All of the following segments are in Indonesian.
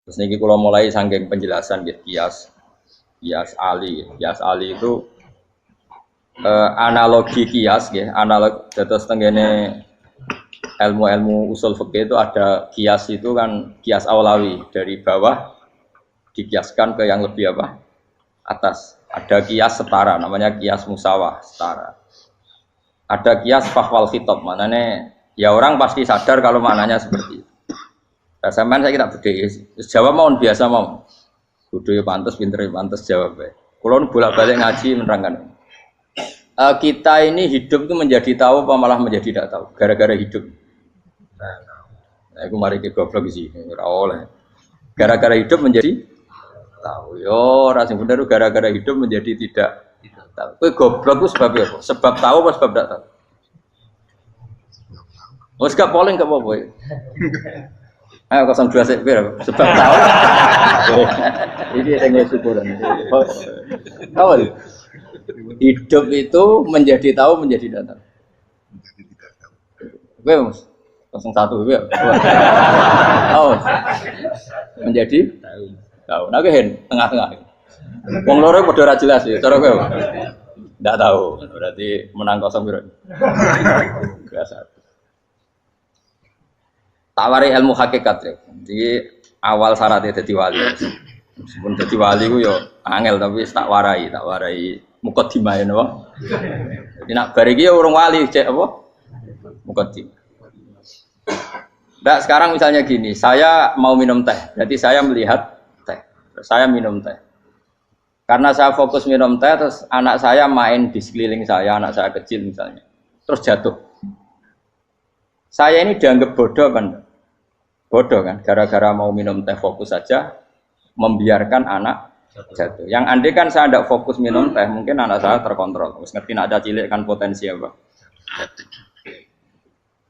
Terus niki kula mulai saking penjelasan nggih kias ali. Kias ali itu analogi kias nggih, analog dados tengene ilmu-ilmu usul fikih itu ada kias itu kan kias aulawi dari bawah dikiaskan ke yang lebih apa? Atas. Ada kias setara namanya kias musawah setara. Ada kias fahwal khitab, maknanya ya orang pasti sadar kalau maknanya seperti itu. Nah, sampean saya kira beda. Jawab mau biasa mau. Kudu ya pantes, pinter ya pantes jawab ya. Kalau bolak-balik ngaji menerangkan. Kita ini hidup itu menjadi tahu apa malah menjadi tidak tahu gara-gara hidup. Nah, aku mari ke goblok sih, ora oleh. Gara-gara hidup menjadi tahu. Yo, rasanya bener gara-gara hidup menjadi tidak tahu. Kowe goblok itu sebabnya apa? Sebab tahu apa sebab tidak tahu? Wes gak polling gak apa-apa. Ayo 02 sik sebab tahu. Ini yang syukuran. Tahu. Hidup itu menjadi tahu menjadi tidak tahu. Kowe Mas 01 kowe. Oh. Menjadi tahu. Nah kowe tengah-tengah. Wong loro padha ora jelas ya, cara kowe. Ndak tahu. Berarti menang 0 piro? Biasa. Tawari ilmu hakikat ya. Jadi awal syaratnya jadi wali. Meskipun jadi wali ku yo angel tapi tak warai mukadimah ya napa. Jadi nak bar iki urung wali cek apa? Mukadimah. Ndak sekarang misalnya gini, saya mau minum teh. Berarti saya melihat teh. Saya minum teh. Karena saya fokus minum teh terus anak saya main di sekeliling saya, anak saya kecil misalnya. Terus jatuh. Saya ini dianggap bodoh kan? Bodoh kan? Gara-gara mau minum teh fokus saja, membiarkan anak jatuh. Yang andai kan saya tidak fokus minum teh, mungkin anak saya terkontrol. Terus ngerti nak ada cilik kan potensi apa?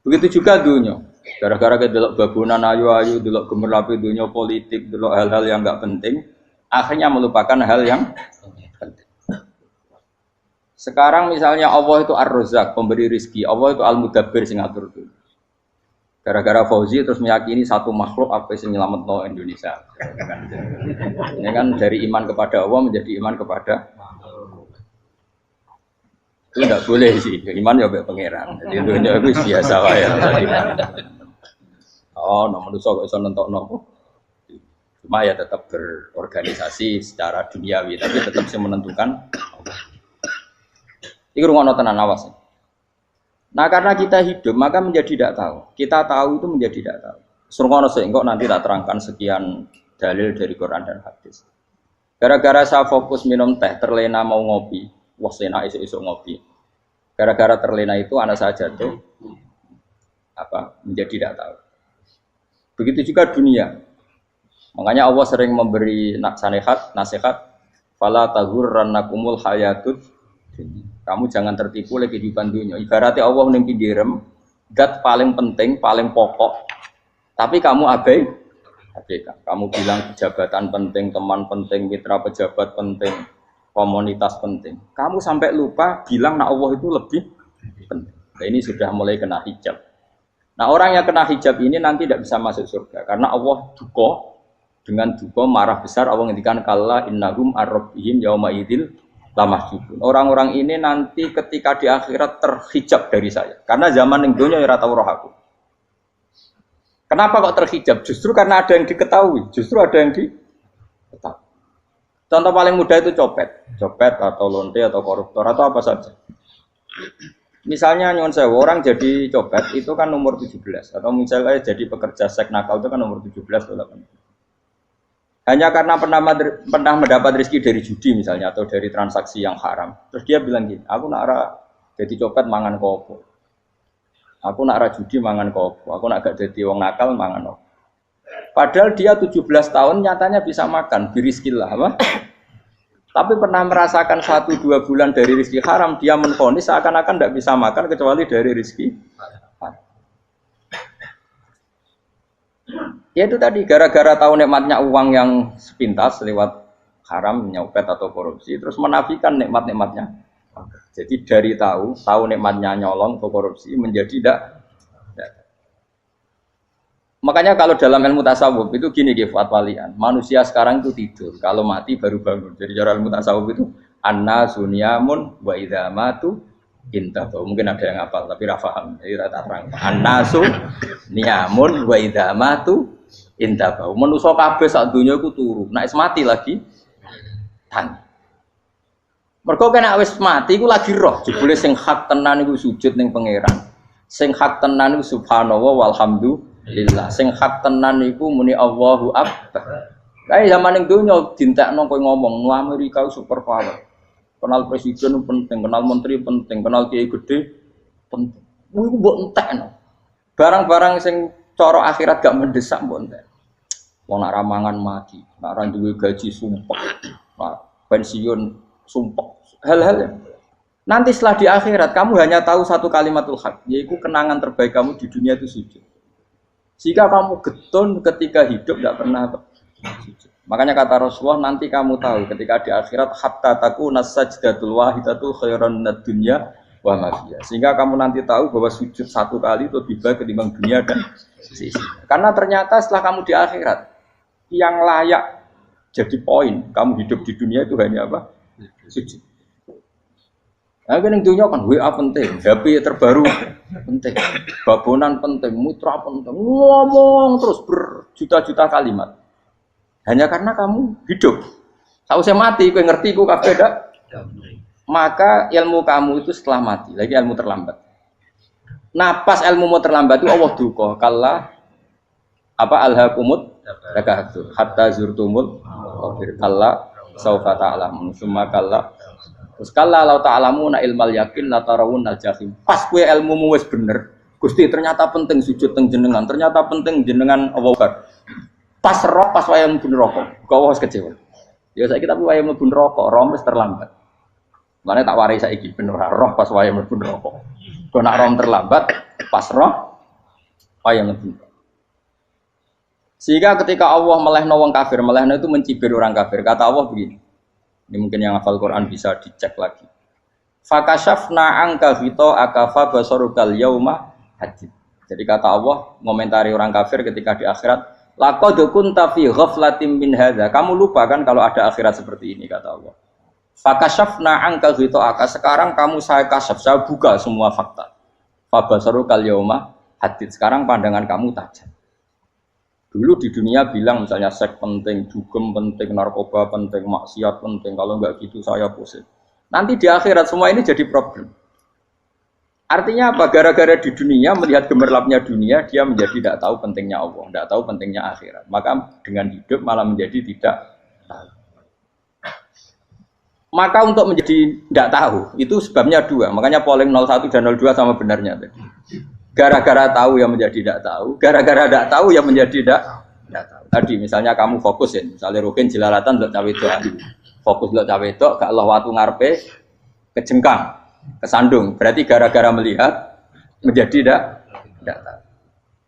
Begitu juga dunia. Gara-gara delok babunan ayu-ayu, delok gemerlapi dunia politik, delok hal-hal yang enggak penting, akhirnya melupakan hal yang penting. Sekarang misalnya Allah itu Ar-Razzaq, pemberi rizki, Allah itu Al-Mudabbir sing ngatur dunia. Gara-gara Fauzi terus meyakini satu makhluk apa yang nyelametno Indonesia. Ini kan dari iman kepada Allah menjadi iman kepada itu tidak boleh sih. Iman ya baik pangeran. Jadi dunia itu biasa wae. Oh, nomor manusia kok iso nentokno. Cuma ya tetap berorganisasi secara duniawi, tapi tetap sih menentukan. Iki rungono tenan awas. Nah karena kita hidup maka menjadi tidak tahu. Kita tahu itu menjadi tidak tahu. Surungono sehingga nanti tak terangkan sekian dalil dari Quran dan hadis. Gara-gara saya fokus minum teh, terlena mau ngopi, wah sena isu ngopi. Gara-gara terlena itu anak saya jatuh, menjadi tidak tahu. Begitu juga dunia. Makanya Allah sering memberi nasihat, fala taghurrannakumul hayatud. Kamu jangan tertipu oleh kehidupan dunia. Ibaratnya Allah ning pinggirem, zat paling penting, paling pokok. Tapi kamu abaikan. Kamu bilang jabatan penting, teman penting, mitra pejabat penting, komunitas penting. Kamu sampai lupa bilang nah Allah itu lebih penting. Nah, ini sudah mulai kena hijab. Nah orang yang kena hijab ini nanti tidak bisa masuk surga karena Allah dengan duka marah besar. Allah ngendikan kalla innahum ar-rabbihim yauma idzil lamahjubun. Orang-orang ini nanti ketika di akhirat terhijab dari saya. Karena zaman yang dunia ora tau roh aku. Kenapa kok terhijab? Justru karena ada yang diketahui. Justru ada yang diketahui. Contoh paling mudah itu copet atau lonte atau koruptor atau apa saja. Misalnya nyuwun sewu orang jadi copet itu kan umur 17 atau misalnya jadi pekerja seks nakal itu kan umur 17 atau 18. Hanya karena pernah mendapat rezeki dari judi misalnya atau dari transaksi yang haram. Terus dia bilang gini, aku nak jadi copet mangan kopo. Aku nak judi mangan kopo. Aku nak gak jadi wong nakal mangan kopo. Padahal dia 17 tahun nyatanya bisa makan, birizkillah apa? Tapi pernah merasakan 1-2 bulan dari rezeki haram, dia menvonis seakan-akan tidak bisa makan kecuali dari rezeki haram. Ya itu tadi, gara-gara tahu nikmatnya uang yang sepintas lewat haram, nyopet atau korupsi, terus menafikan nikmat-nikmatnya. Jadi dari tahu nikmatnya nyolong atau korupsi menjadi tidak. Makanya kalau dalam ilmu tasawuf itu gini walian, manusia sekarang itu tidur, kalau mati baru bangun. Jadi cara ilmu tasawuf itu anna sunyamun wa idza matu intahu. Mungkin ada yang hafal tapi ra paham. Jadi rata terang. Annasu niyamun wa idza matu intahu. Manusa kabeh sak donya iku turu. Nek mati lagi tangi. Mergo kena wis mati iku lagi roh. Jebule sing hak tenan iku sujud ning pangeran. Sing hak tenan iku subhanallah walhamdulillah. Sing hak tenan iku muni Allahu akbar. Kayak zaman ning donya dintekno kowe ngomong, "Nu Amerika super power." Kenal presiden penting, kenal menteri penting, kenal kiai gede penting. Iku mbok entekno. Barang-barang sing cara akhirat gak mendesak mbok entek. Wong nak ramangan mati, nak ra duwe gaji sumpek, pensiun sumpek. Hal-hal ya. Nanti setelah di akhirat kamu hanya tahu satu kalimatul haq, yaitu kenangan terbaik kamu di dunia itu sujud. Jika kamu getun ketika hidup tidak pernah sujud. Makanya kata Rasulullah nanti kamu tahu ketika di akhirat hatta takuna sajdatul wahidatu khairan minad dunya wa ma fiha. Sehingga kamu nanti tahu bahwa sujud satu kali itu lebih baik ketimbang dunia dan sisi. Karena ternyata setelah kamu di akhirat yang layak jadi poin kamu hidup di dunia itu hanya apa? Sujud. Nah, yang dunia kan WA penting, HP terbaru penting, babonan penting, mutra penting, ngomong terus berjuta-juta kalimat. Hanya karena kamu hidup. Tahu saya mati, kowe ngerti ku kabeh dak? Maka ilmu kamu itu setelah mati, lagi ilmu terlambat. Nah, pas ilmu mau terlambat itu Allah duka, kalla apa alhaqumut takatsur hatta zurtumul kalla saufa ta'lamun summa kalla. Terus kalla law ta'lamuna ilmal yakin la tarawunnal jahim. Pas kowe ilmumu wis bener, Gusti ternyata penting sujud teng jenengan, ternyata penting jenengan Allah Akbar. Pas roh pas wayang mlebu neraka, kok wis kecewa. Ya saiki tapi wayang mlebu neraka, roh wis terlambat. Mane tak warai saiki ben ora roh pas wayang mlebu neraka. Kok nak roh terlambat, pas roh wayang mlebu. Sehingga ketika Allah melehno wong kafir, melehno itu mencibir orang kafir. Kata Allah begini. Ini mungkin yang hafal Quran bisa dicek lagi. Fakashafna angka fito akafa basarukal yauma hadid. Jadi kata Allah ngomentari orang kafir ketika di akhirat. Laqad kunta fi ghaflatin min hadza. Kamu lupa kan kalau ada akhirat seperti ini kata Allah. Fakashafna anka ghita'aka. Sekarang kamu saya kasaf, saya buka semua fakta. Fabasarukal yauma hadid. Sekarang pandangan kamu tajam. Dulu di dunia bilang misalnya seks penting, dugem penting, narkoba penting, maksiat penting. Kalau enggak gitu saya pusing. Nanti di akhirat semua ini jadi problem. Artinya apa? Gara-gara di dunia melihat gemerlapnya dunia, dia menjadi tidak tahu pentingnya Allah, tidak tahu pentingnya akhirat. Maka dengan hidup malah menjadi tidak tahu. Maka untuk menjadi tidak tahu, itu sebabnya dua. Makanya polling 01 dan 02 sama benarnya tadi. Gara-gara tahu yang menjadi tidak tahu, gara-gara tidak tahu yang menjadi tidak tahu. Tadi misalnya kamu fokus ya, misalnya Rukin jelalatan untuk cawe itu, fokus untuk cawe itu, gak Allah waktu ngarepe kejengkang. Kesandung, berarti gara-gara melihat menjadi tidak tahu.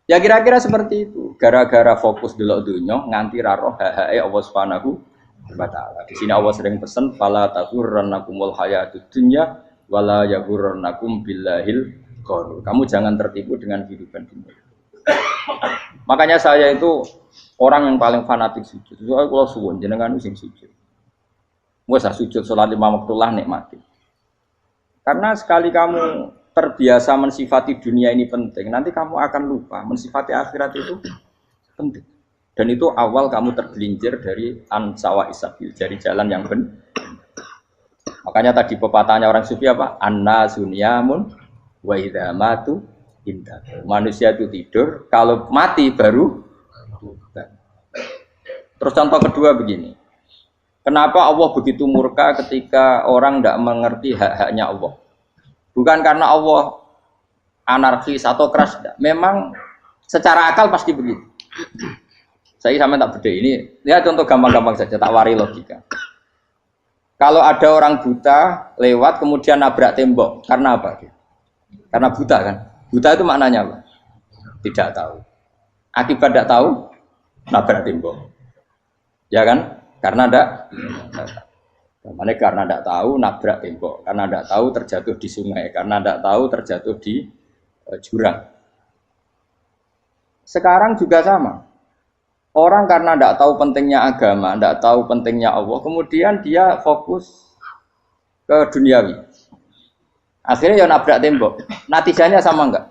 Ya kira-kira seperti itu. Gara-gara fokus delok dunya nganti ra roh hae Allah Subhanahu wa taala. Di sini Allah sering pesan fala taghurrannakumul hayatud dunya wala yaghurrannakum billahil ghurur. Kamu jangan tertipu dengan kehidupan dunia. Makanya saya itu orang yang paling fanatik sujud. Soale kula suwun jenengan sing sujud. Wes sujud salat 5 waktu lah nikmati. Karena sekali kamu terbiasa mensifati dunia ini penting, nanti kamu akan lupa mensifati akhirat itu penting. Dan itu awal kamu tergelincir dari ansawa isabil, dari jalan yang benar. Makanya tadi pepatahnya orang sufi apa? Anna sunyamun wa idza matu indah. Manusia itu tidur, kalau mati baru. Terus contoh kedua begini. Kenapa Allah begitu murka ketika orang tidak mengerti hak-haknya Allah? Bukan karena Allah anarkis atau keras, tidak. Memang secara akal pasti begitu. Saya sampai tak beda ini. Lihat contoh gampang-gampang saja, tak wari logika. Kalau ada orang buta lewat kemudian nabrak tembok, karena apa? Karena buta kan? Buta itu maknanya apa? Tidak tahu. Akibat tidak tahu, nabrak tembok. Ya kan? Karena tidak tahu nabrak tembok, karena tidak tahu terjatuh di sungai, karena tidak tahu terjatuh di jurang. Sekarang juga sama. Orang karena tidak tahu pentingnya agama, tidak tahu pentingnya Allah, kemudian dia fokus ke duniawi. Akhirnya ya nabrak tembok. Natijanya sama enggak?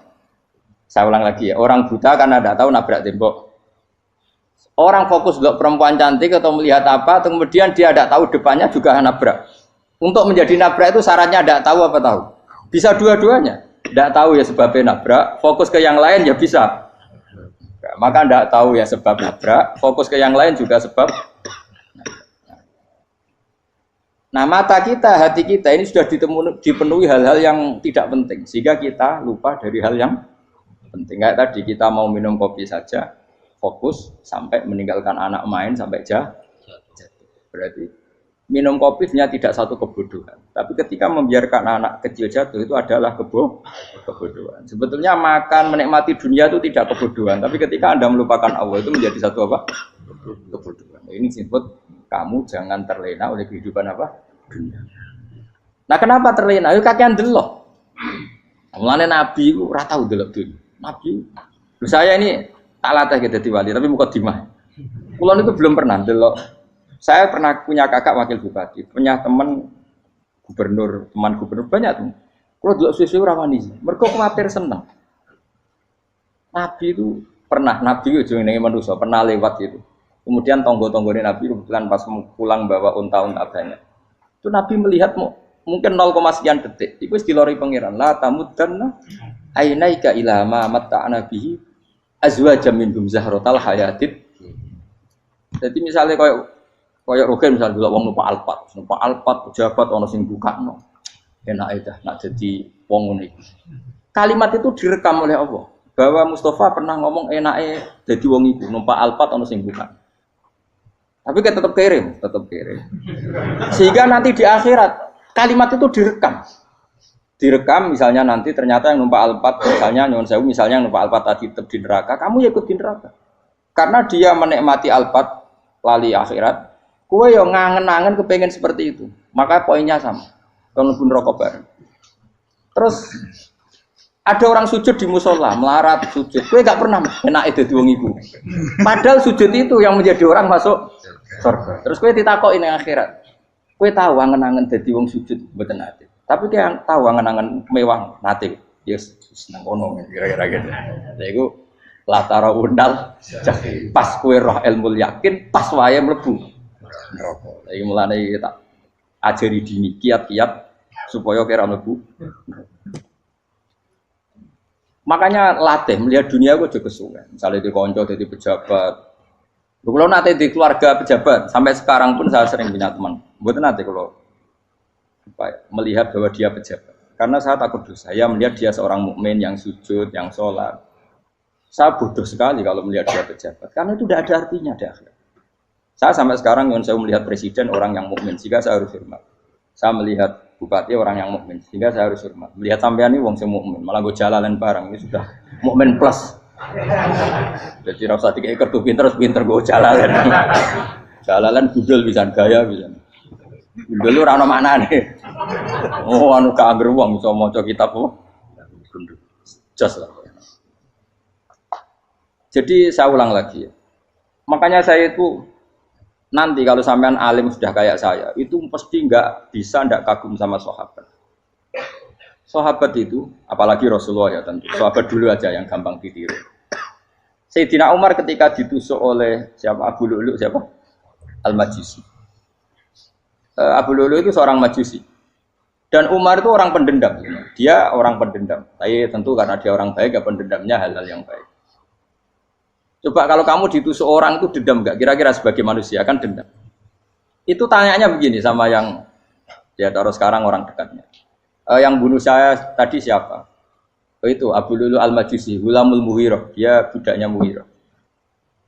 Saya ulang lagi ya, orang buta karena tidak tahu nabrak tembok. Orang fokus untuk perempuan cantik atau melihat apa, kemudian dia tidak tahu depannya juga nabrak. Untuk menjadi nabrak itu syaratnya tidak tahu apa tahu. Bisa dua-duanya. Tidak tahu ya sebabnya nabrak, fokus ke yang lain ya bisa. Maka tidak tahu ya sebab nabrak, fokus ke yang lain juga sebab. Nah mata kita, hati kita ini sudah dipenuhi hal-hal yang tidak penting, sehingga kita lupa dari hal yang penting. Kayak tadi kita mau minum kopi saja, fokus sampai meninggalkan anak main sampai jatuh. Berarti minum kopi sebenarnya tidak satu kebodohan, tapi ketika membiarkan anak kecil jatuh itu adalah kebodohan. Sebetulnya makan menikmati dunia itu tidak kebodohan, tapi ketika Anda melupakan Allah itu menjadi satu apa? Kebodohan. Ini disebut kamu jangan terlena oleh kehidupan apa? Dunia. Nah kenapa terlena? Itu kakean delok. Mulane Nabi itu ora tau delok dunia. Nabi, saya ini tak latih gitu wali, tapi mukadimah. Kulon itu belum pernah delok. Saya pernah punya kakak wakil bupati, punya teman gubernur, teman gubernur banyak tuh. Kalau dulu susu rawani, mereka khawatir seneng. Nabi itu pernah, Nabi itu jenenge manusia pernah lewat itu. Kemudian tonggo-tonggone Nabi kebetulan pas pulang bawa unta-unta banyak. Itu Nabi melihat mungkin 0, sekian detik. Itu dilori pangeran. La tamuddanna ainaika ila ma matta'na bihi azwajam minhum zahratal hayatid. Jadi misalnya kayak Rogen misalnya dulu wong numpak Alphard pejabat ono sing bukakno. Enak aja nak jadi wong ngene iki. Kalimat itu direkam oleh Allah bahwa Mustafa pernah ngomong enake dadi wong iku numpak Alphard ono sing bukak. Tapi kan tetap kirim. Sehingga nanti di akhirat kalimat itu direkam misalnya nanti ternyata yang numpak Alphard misalnya nyuwun sewu misalnya yang numpak Alphard tadi tetap di neraka, kamu ya ikut di neraka. Karena dia menikmati Alphard lali akhirat. Kowe yo ngangen-angen kepengen seperti itu. Maka poinnya sama. Kalau pun rokok bareng. Terus ada orang sujud di musola, melarat sujud. Kowe gak pernah enak itu wong iku. Padahal sujud itu yang menjadi orang masuk surga. Terus kowe ditakoki ning akhirat. Kowe tahu angen-angen dadi wong sujud mboten nate. Tapi kowe tahu angen-angen mewah nate. Yes, seneng kono kira-kira gitu. Lha iku latara undal pas kowe roh ilmu yakin pas wae mlebu neraka. Iki mulane tak ajari dini kiat-kiat supaya kira mlebu. Makanya latih melihat dunia gue juga kesuwen. Misalnya di konco jadi pejabat. Kalau nanti di keluarga pejabat sampai sekarang pun saya sering punya teman. Buat nanti kalau melihat bahwa dia pejabat. Karena saya takut dosa. Saya melihat dia seorang mukmin yang sujud, yang sholat. Saya bodoh sekali kalau melihat dia pejabat. Karena itu tidak ada artinya di akhirat. Saya sampai sekarang yang saya melihat presiden orang yang mukmin, sehingga saya harus hormat. Saya melihat bupati orang yang mukmin, sehingga saya harus hormat. Melihat sampean ini wong sing mukmin, malah gue jalalan barang ini sudah mukmin plus. Jadi rasa tiga ekor tuh pinter gue jalalan. Jalalan budal bisa gaya bisa. Budal lu rano mana nih? Oh anu kager wong bisa maca kitab kok. Just lah. Jadi saya ulang lagi ya. Makanya saya itu nanti kalau sampean alim sudah kayak saya, itu pasti nggak kagum sama sahabat. Sahabat itu, apalagi Rasulullah ya tentu. Sahabat dulu aja yang gampang ditiru. Sayyidina Umar ketika ditusuk oleh siapa Abu Lu'lu siapa? Al-Majusi. Abu Lu'lu itu seorang Majusi. Dan Umar itu orang pendendam. Dia orang pendendam. Tapi tentu karena dia orang baik, ya pendendamnya hal-hal yang baik. Coba kalau kamu ditusuk orang itu dendam enggak? Kira-kira sebagai manusia kan dendam. Itu tanyanya begini sama yang ya taruh sekarang orang dekatnya. Yang bunuh saya tadi siapa? Itu Abu Lu'lu Al-Majusi, Gulamul Mughirah. Dia budaknya Mughirah.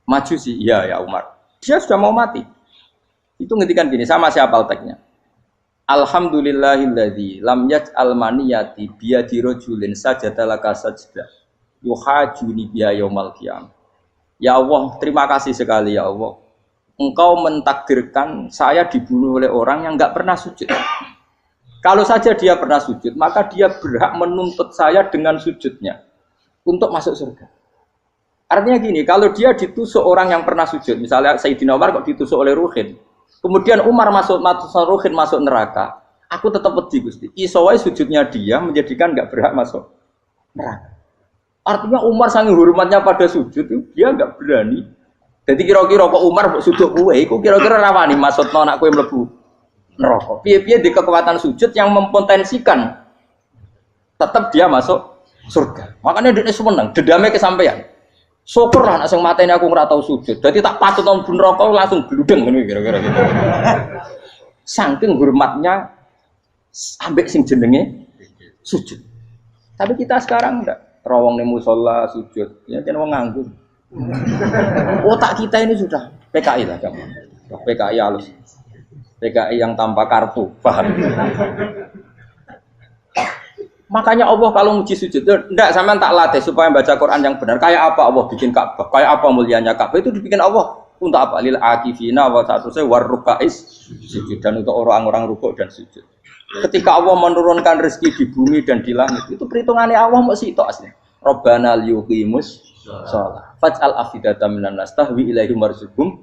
Majusi, iya ya Umar. Dia sudah mau mati. Itu ngetikan gini, sama siapa alteknya? Alhamdulillahilladzi lam yaj'al maniyati biyadi rajulin sajadalaka sajdah yuhajuni biya yaumal qiyamah. Ya Allah, terima kasih sekali ya Allah. Engkau mentakdirkan saya dibunuh oleh orang yang enggak pernah sujud. Kalau saja dia pernah sujud, maka dia berhak menuntut saya dengan sujudnya untuk masuk surga. Artinya gini, kalau dia ditusuk orang yang pernah sujud, misalnya Sayyidina Umar kok ditusuk oleh Ruhin, kemudian Umar masuk Ruhin masuk neraka, aku tetap wedi Gusti. Isowai sujudnya dia menjadikan nggak berhak masuk neraka. Artinya Umar sangat hormatnya pada sujud, dia nggak berani. Jadi kira-kira kok Umar sujud kue, kok kira-kira rawani masuk anak kue mlebu neraka. Piye-piye di kekuatan sujud yang mempotensikan tetap dia masuk surga. Makanya dia seneng, dendamnya kesampaian. Syukur lah, nak mateni aku nggak tahu sujud. Jadi tak patut nang neraka langsung gludeng ngono kira-kira gitu. Saking hormatnya ambek sing jenenge sujud. Tapi kita sekarang enggak. Rawong ning musala sujud, ya kan wong nganggur. Otak kita ini sudah PKI lah kamu. PKI halus. PKI yang tanpa kartu, paham? Makanya Allah kalau muji sujud, enggak sampean tak latih supaya baca Quran yang benar. Kayak apa Allah bikin Ka'bah? Kayak apa mulianya Ka'bah? Itu dibikin Allah untuk apa? Lil akifina wa satusai warrukais sujud, dan untuk orang-orang rukuk dan sujud. Ketika Allah menurunkan rezeki di bumi dan di langit, itu perhitungannya Allah masih itu asli. Rabbana liyuqimus shalah faj'al afidatan minan nas tahwi ilaihim warzuqhum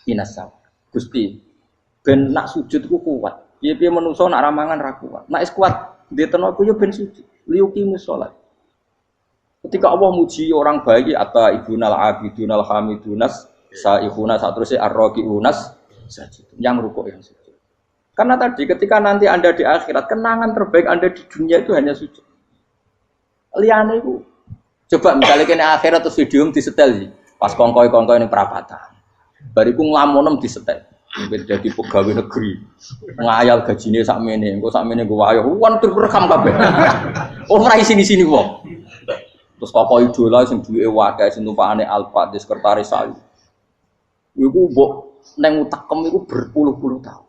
minas sama. Gusti, ben nak sujud ku kuat. Piye-piye menungso nak ramangan ra kuat. Nak is kuat, diteno ku yo ben sujud. Liyuqimus shalah. Ketika Allah muji orang baik, atta ibunal abidunal hamidunas saihuna satruse arraqiunas sajid. Yang rukuk yang sujud. Karena tadi ketika nanti Anda di akhirat, kenangan terbaik Anda di dunia itu hanya sujud. Liane itu, coba misalnya kena akhirat terus video disetel sih, pas kongkoi ini perapatan, bariku ngelamonem disetel, jadi pegawai negeri, ngayal gajinya sakmene, engko sakmene gue ayo, wan terekam kabeh, oh rai sini wong, terus tokoh idola sing duwe wadah sing tumpakane Alfa di sekretaris saya, iku mbok neng utakem iku berpuluh-puluh tahun.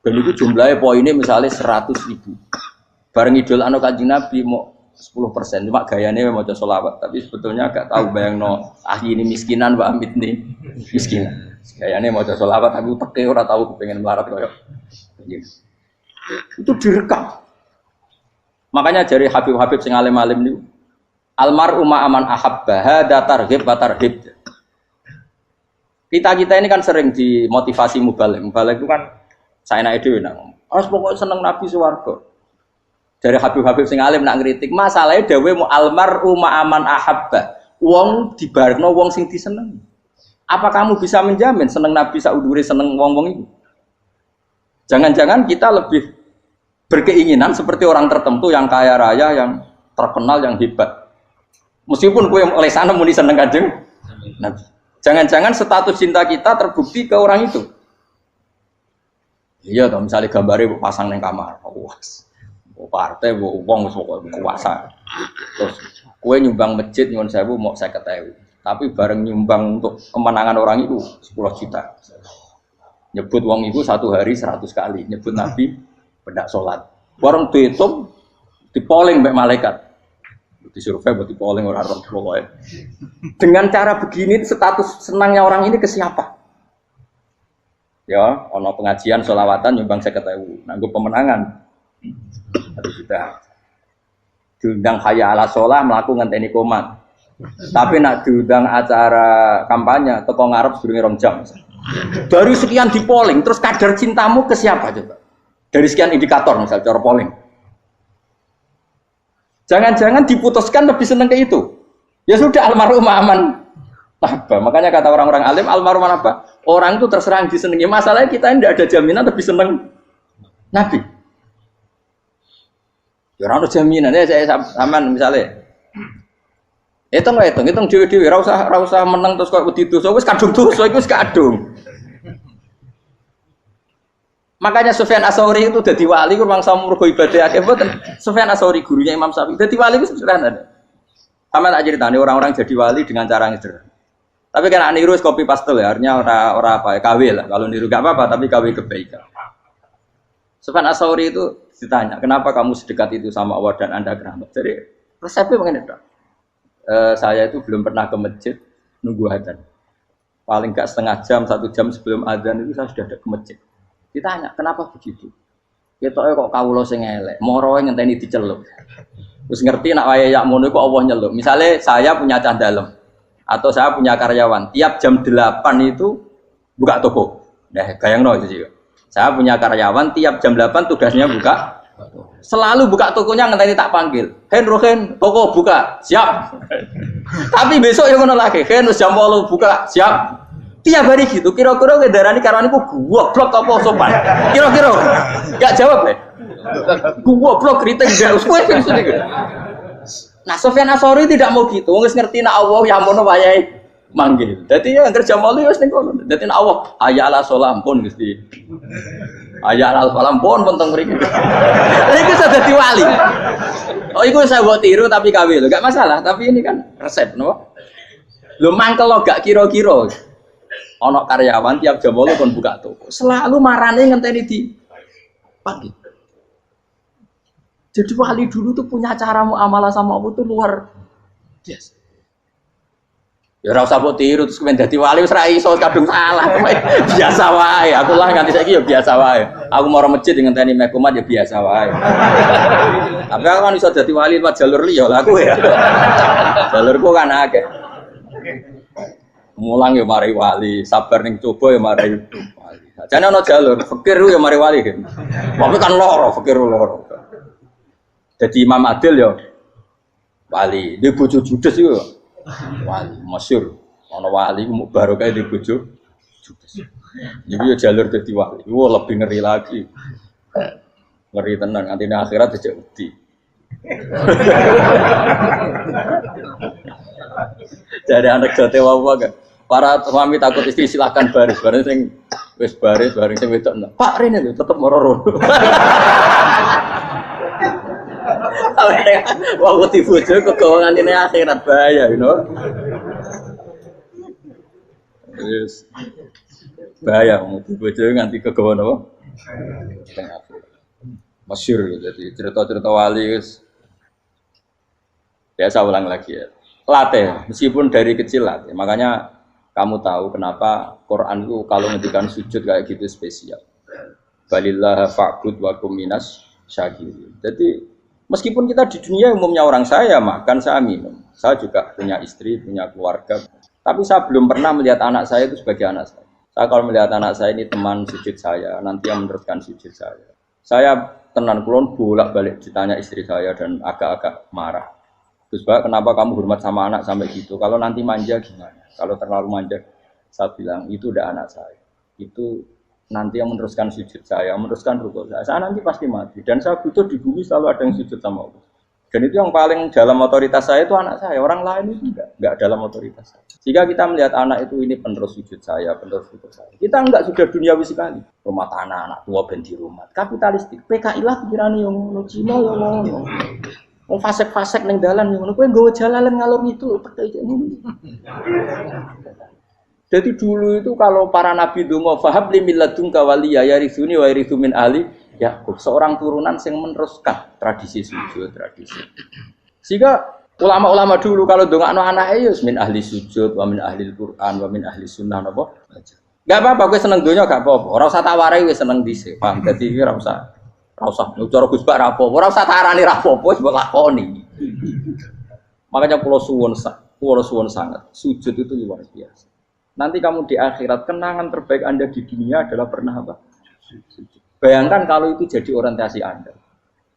Dan itu jumlahnya poinnya misalnya 100.000. Bareng idol anu Kanjeng Nabi mau 10%, cuma gayanya mau coba sholawat. Tapi sebetulnya agak tahu bayang no ini miskinan Mbak Amit nih miskinan. Gayanya mau coba sholawat, tapi teke ora tahu pengen melarat koyo. Itu direkam. Makanya dari Habib-habib sing alim-alim niku almar'u ma'aman ahabba hada targhib wa tarhib. Kita ini kan sering dimotivasi mubaligh. Mubaligh itu kan saya naik dhewe nang. Harus pokoknya seneng Nabi swarga. Dari Habib-habib sing alim nak ngritik, masalahnya dhewe mu almar'u ma'aman ahabba. Wong dibarengno wong sing disenengi. Apa kamu bisa menjamin seneng Nabi saudure seneng wong-wong itu? Jangan-jangan kita lebih berkeinginan seperti orang tertentu yang kaya raya, yang terkenal, yang hebat. Meskipun kowe oleh sana muni seneng Kanjeng Nabi. Jangan-jangan status cinta kita terbukti ke orang itu. Iya toh, misalnya gambarnya pasang neng kamar, puas, partai, uang, kuasa. Terus, kue nyumbang masjid nyuwun sewu mau 50.000, tapi bareng nyumbang untuk kemenangan orang itu 10 juta. Nyebut uang itu satu hari 100 kali, nyebut Nabi pendak sholat. Bareng dihitung, dipoling mbak malaikat, disurvei buat dipoling orang pokoknya. Dengan cara begini, status senangnya orang ini ke siapa? Ya, ono pengajian sholawatan nyumbang 50.000, nanggo pemenangan. Habis kita diundang hayya ala sholah melaku ngenteni komat. Tapi nak diundang acara kampanye teko ngarep sedurunge 2 jam. Baru sekian di polling, terus kadar cintamu ke siapa coba? Dari sekian indikator misal cara polling. Jangan-jangan diputuskan lebih seneng ke itu. Ya sudah almarhum aman. Apa? Makanya kata orang-orang alim almarhum apa? Orang itu terserah disenangi. Masalahnya kita tidak ada jaminan lebih senang Nabi. Ya orang ada jaminan ya saya aman misalnya. Hitung dewi-dewi. Rasa menang terus kau begitu. So wis kadung tuh, so wis kadung. Makanya Sufyan Ats-Tsauri itu jadi wali kurang sama mergo ibadah akeh mboten. Sufyan Ats-Tsauri gurunya Imam Syafi'i. Jadi wali itu sederhana. Sama tak ceritane orang-orang jadi wali dengan cara yang sederhana. Tapi kan niru copy paste ya, artinya orang apa ya, KW lah. Kalau niru gak apa-apa, tapi KW kebaikan. Sufyan Ats-Tsauri itu ditanya, kenapa kamu sedekat itu sama Allah dan Anda keramat? Jadi resepnya begini dok. Saya itu belum pernah ke masjid nunggu adzan. Paling gak setengah jam, 1 jam sebelum adzan itu saya sudah ada ke masjid. Ditanya, kenapa begitu? Kita kok kawula sing elek, moro ngenteni dicelup. Terus ngerti nak wayahe yak ngono kok Allah nyeluk. Misalnya saya punya cah dalem. Atau saya punya karyawan, tiap jam 8 itu buka toko. Nah, bayangno itu sih. Saya punya karyawan, tiap jam 8 tugasnya buka. Selalu buka tokonya ngenteni tak panggil. Rohen, toko buka, siap. Tapi besok yang ngono lagi, wis jam 8 buka, siap. Tiap hari gitu, kira-kira ngendarani karyawanku goblok apa sopan? Kira-kira enggak jawab deh. Goblok kritik ndak usah gitu. Nah, Sofyan Asori tidak mau gitu. Wis ngerti nek Allah ya mono wayahe manggil. Dadi ya kerja malu wis ning kono. Dadi nek Allah hayya ala sholam pun Gusti. Hayya ala sholam pun teng mriki. Iku sudah dadi wali. Oh, iku saya buat tiru tapi kawe lho, enggak masalah, tapi ini kan resep napa? Lho mangkel lo gak kira-kira. Ana karyawan tiap jam 8 kon buka toko. Selalu marane ngenteni di pagi. Jadi wali dulu tuh punya cara muamalah sama Allah tuh luar biasa. Ya ora usah mbok tiru terus kemen dadi wali wis ra iso kadung salah. Biasa wae. Aku lah nganti saiki ya biasa wae. Aku mau masjid ngenteni mekumat ya biasa wae. Tapi aku kan iso dadi wali lewat jalur liya lah aku ya. Jalurku kan akeh. Mulang ya mari wali, sabar ning coba ya mari wali. Jane ana jalur fikir ya mari wali. Tapi kan loro, fikir loro. Jadi Imam Adil ya wali, di bojo judes itu wali, masyhur. Ana wali barokah di bojo judes. Jadi ya jalur dadi wali. Wah lebih ngeri lagi. Ngeri tenan nganti akhirat aja wedi. Jadi anak jote wae kan. Para suami takut istri silakan baris, bareng sing wis baris, bareng sing wedok. Pak Rene lho tetep moro-moro. Wah, wedi bojo kegawangan ini akhirat bahaya, you know. Yes. Bahaya wedi bojo nganti kegawan apa? Masyhur jadi cerita-cerita wali guys. Biasa ulang lagi ya. Latih, meskipun dari kecil latih. Makanya kamu tahu kenapa Quran itu kalau ngendikan sujud kayak gitu spesial. Balillah fa'bud wa kum minas syakirin. Jadi meskipun kita di dunia umumnya orang saya makan, saya minum. Saya juga punya istri, punya keluarga. Tapi saya belum pernah melihat anak saya itu sebagai anak saya. Saya kalau melihat anak saya ini teman sujud saya, nanti yang meneruskan sujud saya. Saya tenan kulon bolak-balik ditanya istri saya dan agak-agak marah. Terus Pak, kenapa kamu hormat sama anak sampai gitu? Kalau nanti manja gimana? Kalau terlalu manja, saya bilang itu udah anak saya. Itu nanti yang meneruskan sujud saya, meneruskan rukuk saya. Saya nanti pasti mati. Dan saya butuh di bumi selalu ada yang sujud sama Allah. Dan itu yang paling dalam otoritas saya itu anak saya. Orang lain itu enggak dalam otoritas saya. Jika kita melihat anak itu ini penerus sujud saya, penerus rukuk saya. Kita enggak sudah duniawi sekali. Rumah tanah, anak tua ben di rumah. Kapitalistik. PKI lah pikiran yang ngono, Cina yang ngono. Wong fasek-fasek ning dalan ngono kowe nggawa jalalan ngalor itu PKI ngono. Jadi dulu itu kalau para nabi donga fahab limil ladunka waliya yarithuni wa yarithu min ahli Yakub, seorang turunan yang meneruskan tradisi sujud, tradisi. Sehingga ulama-ulama dulu kalau dongakno anake ya min ahli sujud, wa min ahli Al-Qur'an, wa min ahli sunnah napa. Enggak apa-apa kowe seneng donya gak apa-apa. Ora usah tak warai wis seneng dhisik. Paham? Dadi ora usah cara Gus Bak ra apa. Ora usah tak arani ra apa-apa wis mbok lakoni. Makanya kula suwun sangat, sujud itu luar biasa. Nanti kamu di akhirat, kenangan terbaik Anda di dunia adalah pernah apa? Bayangkan kalau itu jadi orientasi Anda.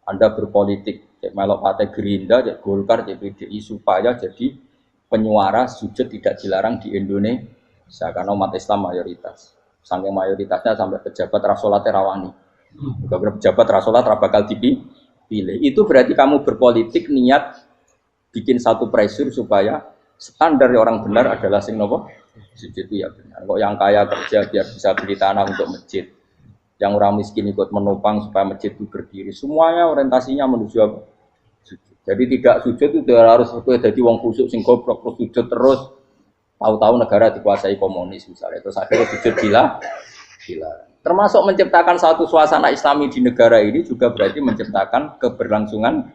Anda berpolitik, cek melok partai Gerindra, cek Golkar, cek PDI, supaya jadi penyuara sujud tidak dilarang di Indonesia. Karena umat Islam mayoritas. Sampai mayoritasnya sampai pejabat rasolat rawani. Juga pejabat rasolat bakal dipilih. Itu berarti kamu berpolitik niat bikin satu pressure supaya standar orang benar adalah sing nopo sujud itu ya benar. Kok yang kaya kerja biar bisa beli tanah untuk masjid, yang orang miskin ikut menopang supaya masjid itu berdiri. Semuanya orientasinya menuju apa? Sujud. Jadi tidak sujud itu harus jadi wong khusyuk sing goblok terus sujud terus. Tahu-tahu negara dikuasai komunis misalnya, terus akhirnya sujud gila. Termasuk menciptakan satu suasana Islami di negara ini juga berarti menciptakan keberlangsungan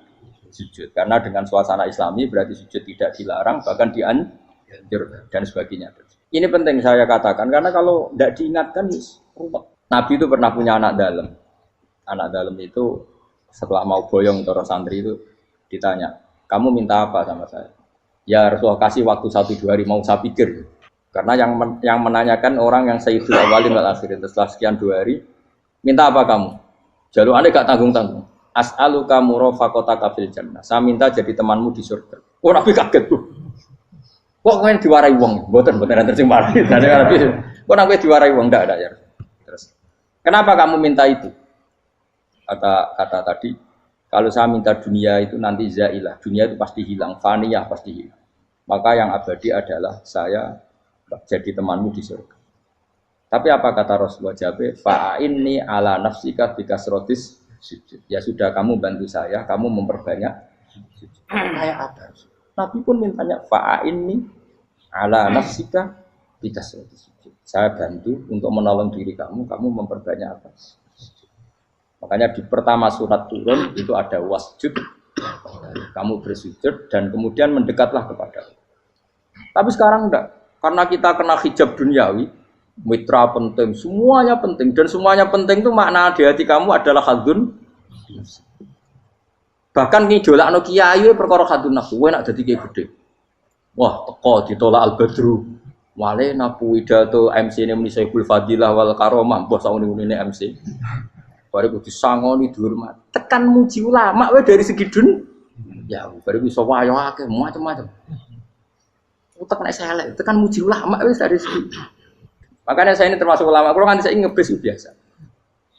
sujud. Karena dengan suasana Islami berarti sujud tidak dilarang, bahkan dianjur dan sebagainya. Ini penting saya katakan karena kalau tidak diingatkan ruwet. Nabi itu pernah punya anak dalam. Anak dalam itu setelah mau boyong toro santri itu ditanya, kamu minta apa sama saya? Ya Rasulullah kasih waktu 1-2 hari mau saya pikir. Karena yang menanyakan orang yang sayyidul awalin wal akhirin setelah sekian 2 hari, minta apa kamu? Jalur Anda gak tanggung-tanggung. As'aluka murafaqataka fil jannah. Saya minta jadi temanmu di surga. Oh Nabi kaget tuh. Kok kalian diwarai wong? Mboten terjemah. Kok Nabi diwarai wong ndak ada ya. Terus kenapa kamu minta itu? Kata tadi, kalau saya minta dunia itu nanti zailah. Dunia itu pasti hilang, faniyah pasti hilang. Maka yang abadi adalah saya jadi temanmu di surga. Tapi apa kata Rasulullah Jabe? Fa'inni ala nafsika bikasrotis sujud. Ya sudah kamu bantu saya, kamu memperbanyak sujud. Kayak apa? Nabi pun mintanya fa'inni ala nafsika bikasrotis sujud. Saya bantu untuk menolong diri kamu, kamu memperbanyak apa? Makanya di pertama surat turun itu ada wasjud, kamu bersujud dan kemudian mendekatlah kepada Allah. Tapi sekarang enggak, karena kita kena hijab duniawi, mitra penting, semuanya penting dan semuanya penting itu makna di hati kamu adalah hadun. Bahkan ngidolakno kiai perkara hadun nafsu, kowe nak dadi kiai gede. Wah, teko ditolak al-badru. Wale napu pidato MC-ne muni Saiful Fadilah wal Karomah, mbah sauni-unine MC. Baru disangoni dihormat. Tekan muji ulama wae dari segi ya baru bisa wayo akeh macam-macam. Utek nek elek, tekan muji ulama wis dari segi. Makanya saya ini termasuk ulama, kalau kan saya ngebis biasa.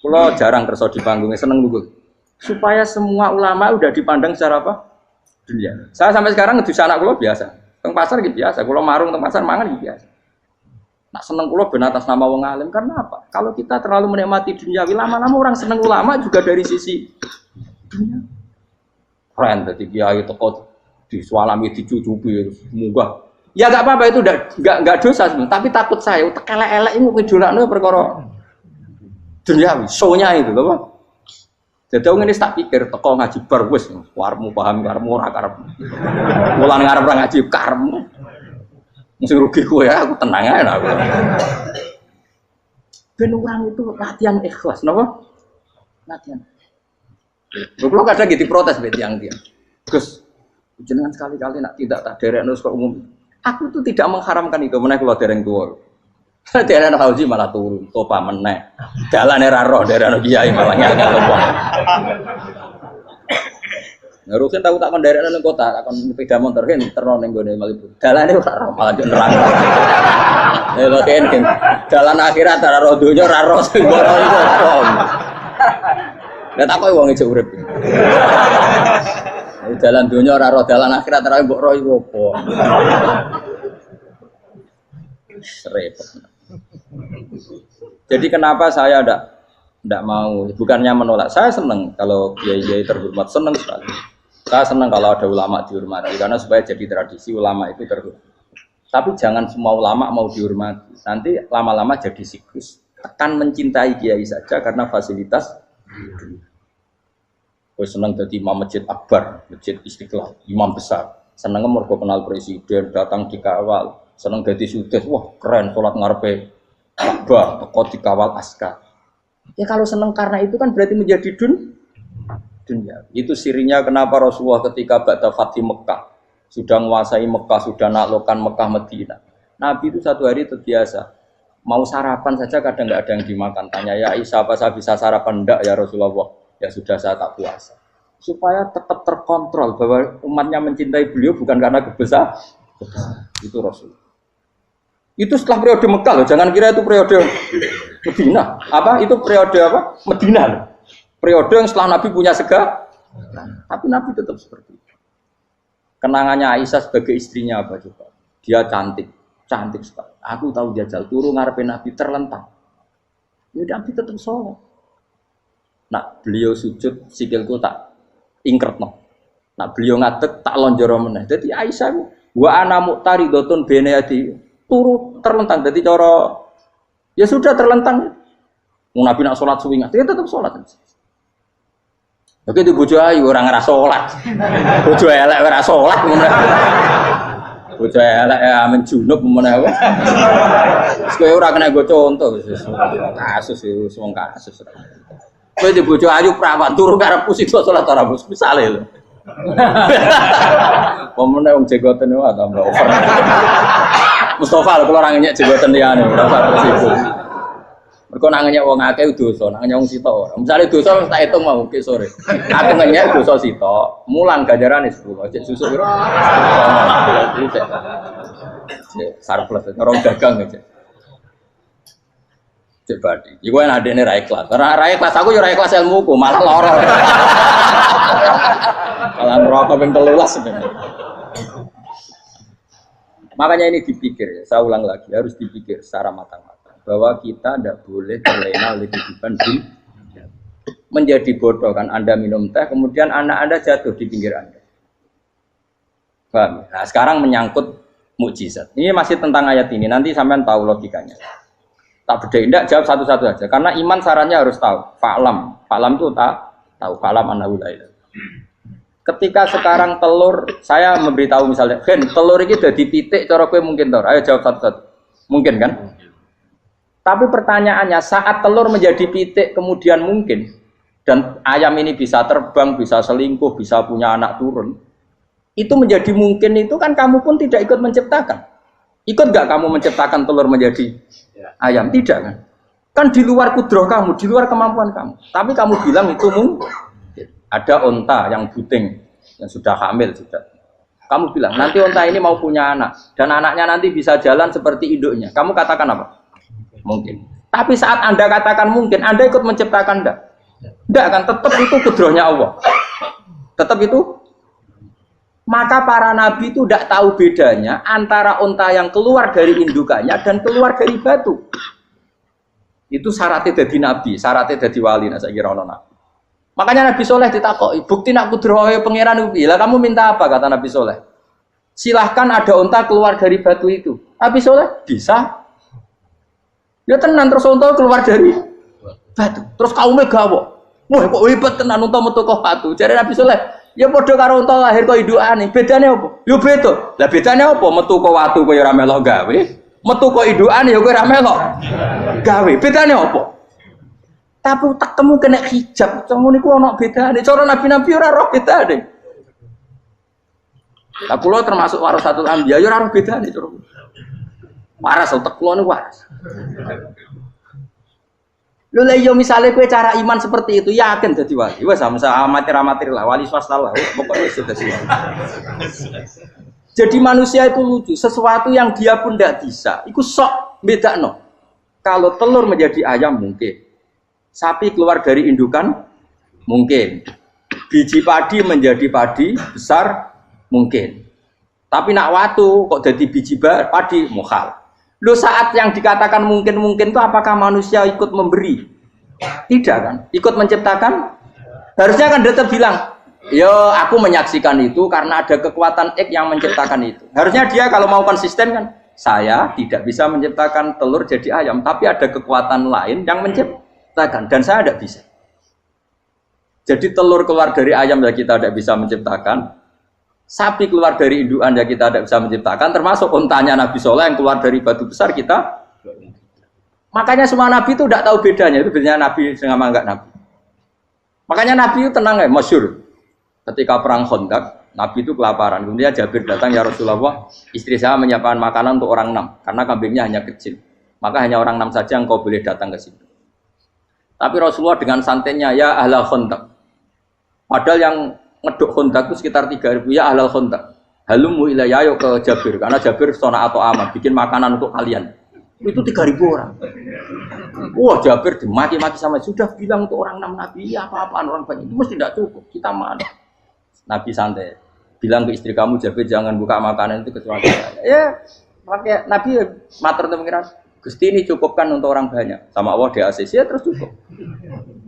Kalau jarang kerso di panggungnya, seneng dulu. Supaya semua ulama udah dipandang secara apa? Dunia. Saya sampai sekarang ngedus anak kalau biasa. Teng pasar gitu biasa, kalau marung teng pasar mangan gitu biasa. Nak seneng kulo ben atas nama wong alim karena apa? Kalau kita terlalu menikmati dunia, lama-lama orang seneng ulama juga dari sisi dunia. Keren tadi kiai teko disualami dicucupi munggah. Ya enggak apa-apa itu enggak dosa sebenarnya, tapi takut saya utek elek-elek ini ngidolakno perkara duniawi, show-nya itu lho, Pak. Jadi aku ngene tak pikir teko ngaji bar wis karepmu paham karepmu ora karepmu. Mulan ngarep ora ngaji karepmu. Mesti rugi kowe ya, aku tenang ae aku. Ben orang itu latihan ikhlas, napa? Latihan. Kalau kadang gitu protes mbek tiyang-tiyang. Gus, jenengan sekali-kali nak tidak tak derekno kok umum. Aku tuh tidak mengharamkan itu, meneh kula dereng tuwa. Dereng haji malah turun, topa meneh. Dalane ra roh dereng kiai malah ngel-ngel wong. Rukin tahu tak mendarat nang kota, akan sepeda motor kan terno ning gone Malibu. Dalane ora roh malah yo nerang. Lha kan dalan akhirat ora roh donya ora roh sing ora iku apa. Lah tak koyo wong ijo urip. Dalan donya ora roh, dalan akhirat ora mbok roh iku apa. Repot. Jadi kenapa saya ndak mau, bukannya menolak. Saya senang kalau kiai-kiai terhormat, senang sekali. Saya senang kalau ada ulama dihormati karena supaya jadi tradisi ulama itu terhormat. Tapi jangan semua ulama mau dihormati. Nanti lama-lama jadi siklus. Tekan mencintai kiai saja karena fasilitas. Gue senang jadi imam masjid akbar, masjid Istiqlal, imam besar. Senang mergo kenal presiden, datang dikawal. Senang jadi sudes, wah keren, sholat ngarepe Ka'bah, teko dikawal askar. Ya kalau senang karena itu kan berarti menjadi dunia. Itu sirinya kenapa Rasulullah ketika ba'da Fathi Mekah sudah menguasai Mekah, sudah naklukkan Mekah Madinah. Nabi itu satu hari terbiasa mau sarapan saja kadang nggak ada yang dimakan. Tanya ya Aisyah apa saya bisa sarapan? Enggak ya Rasulullah. Ya sudah saya tak puasa. Supaya tetap terkontrol bahwa umatnya mencintai beliau bukan karena kebesaran. Itu Rasul. Itu setelah periode Mekah loh, jangan kira itu periode Medina. Apa? Itu periode apa? Medina loh. Periode yang setelah Nabi punya segala. Tapi Nabi tetap seperti itu. Kenangannya Aisyah sebagai istrinya apa coba? Dia cantik, cantik sekali. Aku tahu dia jal turu ngarepin Nabi terlentang. Ya Nabi tetap sholat. Nah beliau sujud sikilku tak ingkretno. Nah beliau ngadeg tak lonjoro meneh. Jadi Aisyah wa ana muqtaridotun bene adi turu terlentang, jadi cara ya sudah terlentang. Mau Nabi nak sholat suwi nggak? Dia tetap sholat. Oke di bojo ayu orang ngerasa sholat, bojo elek ngerasa sholat, bojo elek ya menjunub mana? Sekali orang kena gue contoh, kasus itu semua kasus. Kue di bojo ayu perawan turu karena pusing sholat orang bos misalnya. Pemenang wong jegoten wae tambah over. Mustafa kalau orang nyek jegoten liyane ora usah tersinggung. Mergo nang nyek wong akeh dosa, nang nyek wong sitok ora. Misale dosa wis tak hitung mau ke sore. Aku nyek dosa sitok, mulang ganjarane 10. Cek susuk piro? Cek surplus orang dagang aja. Cek badi. Iku enak adekne ra ikhlas. Ra ikhlas aku yo ra ikhlas ilmuku, malah lara. Malah neraka ping 13 sebenarnya. Makanya ini dipikir, saya ulang lagi, harus dipikir secara matang-matang bahwa kita tidak boleh terlena oleh kehidupan dunia. Menjadi bodoh kan Anda minum teh, kemudian anak Anda jatuh di pinggir Anda. Paham? Nah, sekarang menyangkut mukjizat. Ini masih tentang ayat ini, nanti sampean tahu logikanya. Tak beda, tidak jawab satu-satu aja. Karena iman sarannya harus tahu. Fa'lam itu tak tahu. Fa'lam annahu la ilaha. Ketika sekarang telur, saya memberitahu misalnya, Gen, telur ini udah dipitik, cara gue mungkin tor. Ayo jawab satu-satu. Mungkin kan? Tapi pertanyaannya, saat telur menjadi pitik kemudian mungkin, dan ayam ini bisa terbang, bisa selingkuh, bisa punya anak turun, itu menjadi mungkin itu kan kamu pun tidak ikut menciptakan. Ikut gak kamu menciptakan telur menjadi ayam? Tidak kan? Kan di luar kudroh kamu, di luar kemampuan kamu. Tapi kamu bilang itu mungkin. Ada onta yang buting, yang sudah hamil sudah. Kamu bilang, nanti onta ini mau punya anak. Dan anaknya nanti bisa jalan seperti induknya. Kamu katakan apa? Mungkin. Tapi saat Anda katakan mungkin, Anda ikut menciptakan enggak? Enggak kan, tetap itu kudrohnya Allah. Tetap itu. Maka para nabi itu tidak tahu bedanya antara onta yang keluar dari indukannya dan keluar dari batu. Itu syaratnya jadi nabi, syaratnya jadi wali. Nah, saya kira nabi. Makanya Nabi Soleh ditakoki, bukti nak kudrohe pangeran itu. Lah kamu minta apa kata Nabi Soleh? Silahkan ada unta keluar dari batu itu. Nabi Soleh bisa. Ya tenan terus unta keluar dari batu. Terus kaumnya gawo. Wah kok hebat tenan unta metu kok batu. Jare Nabi Soleh, ya padha karo unta lahir kok indukane. Bedane apa? Yo beda. Lah bedane apa? Metu kok watu kok ya ora melok gawe. Metu kok indukane ya kok ora melok gawe. Bedane apa? Tapi tak temu kena hijab, ngono niku ana bedane. Cara nabi-nabi ora roh bedane. Lah kula termasuk warasatul anbiya ya ora roh bedane cara. Waras utek kula niku waras. Lho lha yo misale kowe cara iman seperti itu yakin dadi wali. Wes amatir-amatir lah, wali swasta lah. Pokoke wis dadi. Jadi manusia itu lucu, sesuatu yang dia pun tidak bisa. Iku sok bedakno. Kalau telur menjadi ayam mungkin. Sapi keluar dari indukan mungkin, biji padi menjadi padi besar mungkin, tapi nak watu kok jadi biji padi mukhal. Lo saat yang dikatakan mungkin itu apakah manusia ikut memberi? Tidak kan? Ikut menciptakan? Harusnya kan dia bilang, yo aku menyaksikan itu karena ada kekuatan X yang menciptakan itu. Harusnya dia kalau mau konsisten kan, saya tidak bisa menciptakan telur jadi ayam, tapi ada kekuatan lain yang menciptakan. Dan saya tidak bisa. Jadi telur keluar dari ayam ya kita tidak bisa menciptakan. Sapi keluar dari indukan ya kita tidak bisa menciptakan. Termasuk untanya Nabi Soleh yang keluar dari batu besar kita. Makanya semua Nabi itu tidak tahu bedanya. Itu bedanya Nabi sama enggak Nabi. Makanya Nabi itu tenang ya, masyhur. Ketika perang Khandaq, Nabi itu kelaparan. Kemudian Jabir datang, ya Rasulullah, istri saya menyiapkan makanan untuk orang 6. Karena kambingnya hanya kecil. Maka hanya orang 6 saja yang kau boleh datang ke situ. Tapi Rasulullah dengan santainya, ya ahlal Khandaq. Padahal yang ngeduk Khandaq itu sekitar 3.000, ya ahlal Khandaq. Halumu ilayya ayo ke Jabir, karena Jabir sona atau amat, bikin makanan untuk kalian. Itu 3.000 orang. Wah Jabir dimaki-maki sama, sudah bilang untuk orang 6 Nabi, ya apa-apaan orang banyak, itu mesti tidak cukup, kita mana. Nabi santai, bilang ke istri kamu, Jabir jangan buka makanan itu kecuali saya. Ya, pakai Nabi matur untuk mengira. Gusti ini cukupkan untuk orang banyak. Sama Allah di ACC ya terus cukup.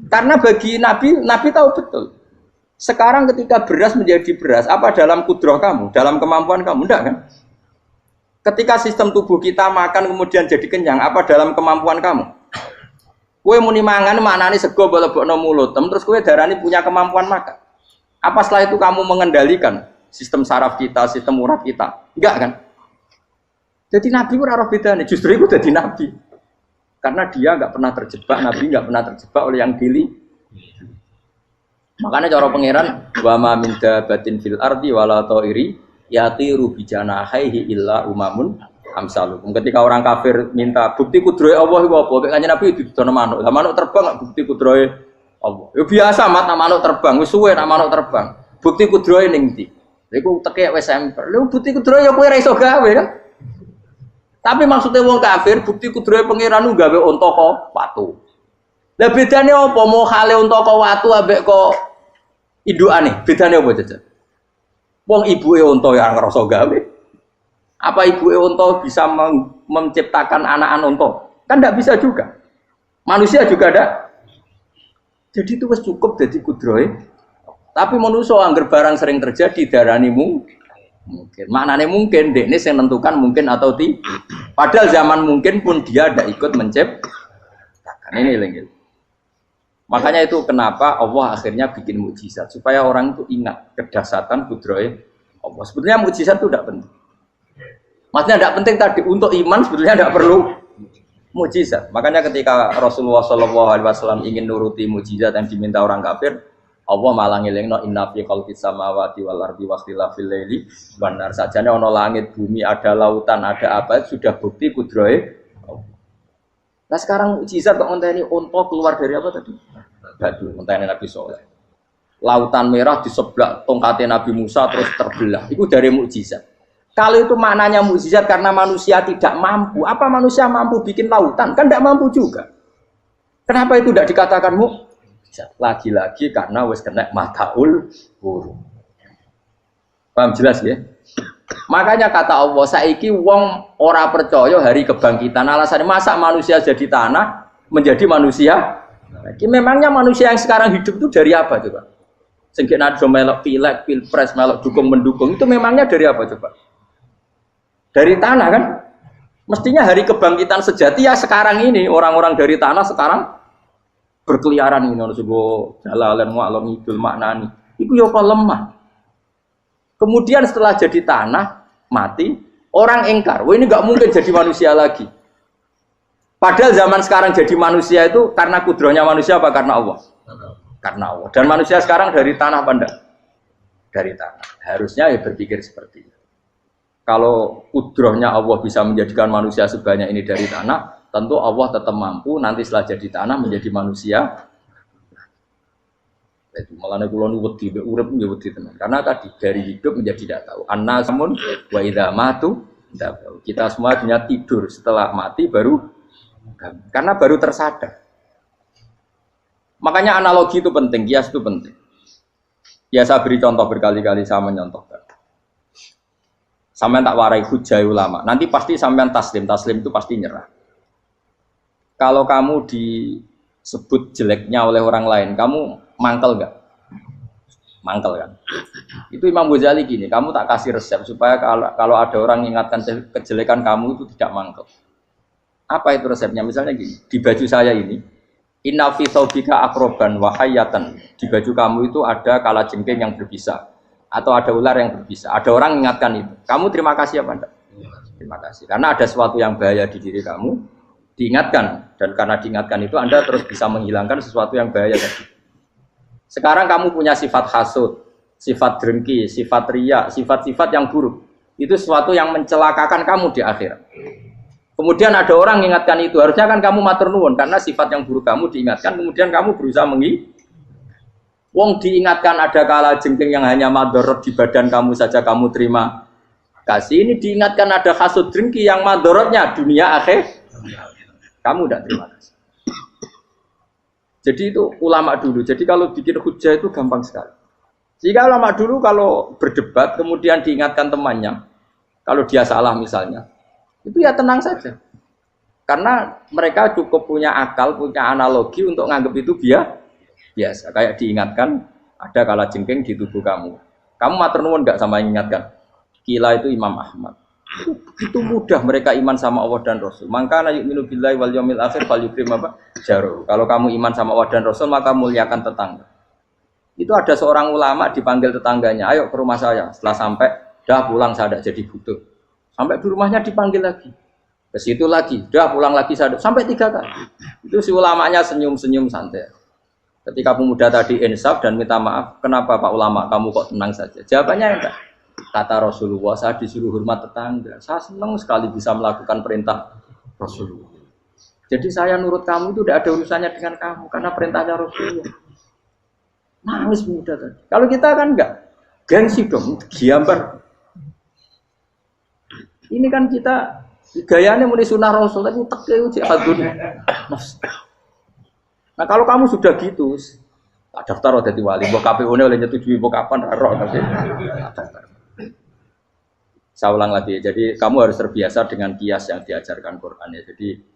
Karena bagi Nabi, Nabi tahu betul. Sekarang ketika beras menjadi beras, apa dalam kudroh kamu? Dalam kemampuan kamu? Enggak kan? Ketika sistem tubuh kita makan kemudian jadi kenyang, apa dalam kemampuan kamu? Kue muni mangan maknane sego bolebokno mulut, terus kue darani punya kemampuan makan. Apa setelah itu kamu mengendalikan sistem saraf kita, sistem urat kita? Enggak kan? Jadi Nabi ora roh bedane, justru itu jadi Nabi. Karena dia enggak pernah terjebak, Nabi enggak pernah terjebak oleh yang dili. Makanya cara pangeran wa ma min dabatin fil ardi wala ta'iri yatiru bijanahihi illa umamun amsalukum. Ketika orang kafir minta bukti kudrohe Allah iku apa? Kanjeng Nabi didono manuk. Lah manuk terbang bukti kudrohe Allah. Ya biasa mat manuk terbang, wis suwe manuk terbang. Bukti kudrohe ning ndi? Iku tekek wis semper. Lha bukti kudrohe ya kowe ora iso gawe kan? Tapi maksudnya wong kafir bukti kudrohe pangeran gawe unta kok watu. Lah bedane apa mau hale unta kok watu ambek kok indukane? Bedane apa jajan? Wong ibuke unta ya ngrasa gawe. Apa ibuke unta bisa menciptakan anak-anak unta? Kan tidak bisa juga. Manusia juga ada. Jadi itu wis cukup dadi kudrohe. Tapi manusia angger barang sering terjadi darani mungkin. Maknane mungkin dekne sing nentukan mungkin atau tidak. Padahal zaman mungkin pun dia tidak ikut menciptakan. Ini lagi. Makanya itu kenapa Allah akhirnya bikin mukjizat supaya orang itu ingat kedahsyatan kudrohe Allah. Sebetulnya mukjizat itu tidak penting. Maksudnya tidak penting tadi untuk iman sebetulnya tidak perlu mukjizat. Makanya ketika Rasulullah SAW ingin nuruti mukjizat yang diminta orang kafir, Allah malah ngelingno inna fi khalqis samawati wal ardi wakhtilafil laili wan nar. Sajane ana langit, bumi, ada lautan, ada apa sudah bukti kudrohe. Nah sekarang mukjizat kok ngenteni unta keluar dari apa tadi? Batu, ngenteni Nabi Soleh. Lautan merah di sebelah tongkatnya Nabi Musa terus terbelah. Itu dari mukjizat. Kalau itu maknanya mukjizat karena manusia tidak mampu, apa manusia mampu bikin lautan? Kan tidak mampu juga. Kenapa itu tidak dikatakan mukjizat? Lagi-lagi karena wis kena mataul huruf. Paham jelas ya? Makanya kata Allah, saiki wong ora percaya hari kebangkitan. Alasannya masa manusia jadi tanah menjadi manusia? Memangnya manusia yang sekarang hidup itu dari apa coba? Sengke nado melok pilek, pilpres, melok dukung mendukung itu memangnya dari apa coba? Dari tanah kan? Mestinya hari kebangkitan sejati ya sekarang ini orang-orang dari tanah sekarang berkeliaran ini harus go jalalan walam idul maknani. Itu ya kok lemah. Kemudian setelah jadi tanah mati orang engkar, wah ini nggak mungkin jadi manusia lagi. Padahal zaman sekarang jadi manusia itu karena kudrohnya manusia apa karena Allah? Karena Allah. Dan manusia sekarang dari tanah apa enggak? Dari tanah. Harusnya ya berpikir seperti itu. Kalau kudrohnya Allah bisa menjadikan manusia sebanyak ini dari tanah, tentu Allah tetap mampu nanti setelah jadi tanah menjadi manusia. Itu malah kula nu wedi urip nggih wedi tenan. Karena tadi dari hidup menjadi tidak tahu. Annasamun wa idza matu tidak tahu. Kita semua hanya tidur setelah mati baru karena baru tersadar. Makanya analogi itu penting, kias itu penting. Ya saya beri contoh berkali-kali saya menyontohkan. Sampean tak warai hujai ulama. Nanti pasti sampean taslim itu pasti nyerah. Kalau kamu disebut jeleknya oleh orang lain, kamu mangkel nggak? Mangkel kan? Itu Imam Ghazali gini, kamu tak kasih resep supaya kalau ada orang mengingatkan kejelekan kamu itu tidak mangkel. Apa itu resepnya? Misalnya gini, di baju saya ini, inna fi thawbika akroban wa hayatan. Di baju kamu itu ada kalajengking yang berbisa atau ada ular yang berbisa. Ada orang mengingatkan itu. Kamu terima kasih apa enggak? Terima kasih. Karena ada sesuatu yang bahaya di diri kamu, diingatkan, dan karena diingatkan itu Anda terus bisa menghilangkan sesuatu yang bahaya tadi. Sekarang kamu punya sifat hasud, sifat dengki, sifat riya, sifat-sifat yang buruk. Itu sesuatu yang mencelakakan kamu di akhirat. Kemudian ada orang mengingatkan itu, harusnya kan kamu matur nuwun karena sifat yang buruk kamu diingatkan, kemudian kamu berusaha wong diingatkan ada kalajengking yang hanya madorot di badan kamu saja kamu terima kasih. Ini diingatkan ada hasud dengki yang madorotnya dunia akhir, kamu tidak terima kasih. Jadi itu ulama dulu. Jadi kalau bikin hujah itu gampang sekali. Jika ulama dulu kalau berdebat kemudian diingatkan temannya, kalau dia salah misalnya, itu ya tenang saja. Karena mereka cukup punya akal, punya analogi untuk nganggap itu biasa. Kayak diingatkan ada kalajengking di tubuh kamu. Kamu matur nuwun enggak sama ingatkan? Kila itu Imam Ahmad. Itu mudah mereka iman sama Allah dan Rasul. Maka yu'minu billahi wal yaumil akhir falyukrim apa? Jaru. Kalau kamu iman sama Allah dan Rasul maka muliakan tetangga. Itu ada seorang ulama dipanggil tetangganya, ayo ke rumah saya. Setelah sampai, dah pulang saya tidak jadi butuh. Sampai di rumahnya dipanggil lagi. Ke situ lagi, dah pulang lagi saya sampai 3 kali. Itu si ulamanya senyum-senyum santai. Ketika pemuda tadi insaf dan minta maaf, kenapa Pak Ulama kamu kok tenang saja? Jawabannya enggak. Kata Rasulullah, saya disuruh hormat tetangga. Saya senang sekali bisa melakukan perintah Rasulullah. Jadi saya nurut kamu itu tidak ada urusannya dengan kamu, karena perintahnya Rasulullah. Nangis pemuda tadi. Kalau kita kan enggak, gengsi dong, giambar. Ini kan kita gayanya mulai sunnah Rasul, tapi tekeh uji hadun. Nah kalau kamu sudah gitu, tak daftar udah di wali, buat KPU-nya oleh nyetujui buat kapan, roh tapi. Saya ulang lagi, jadi kamu harus terbiasa dengan kias yang diajarkan Quran ya. Jadi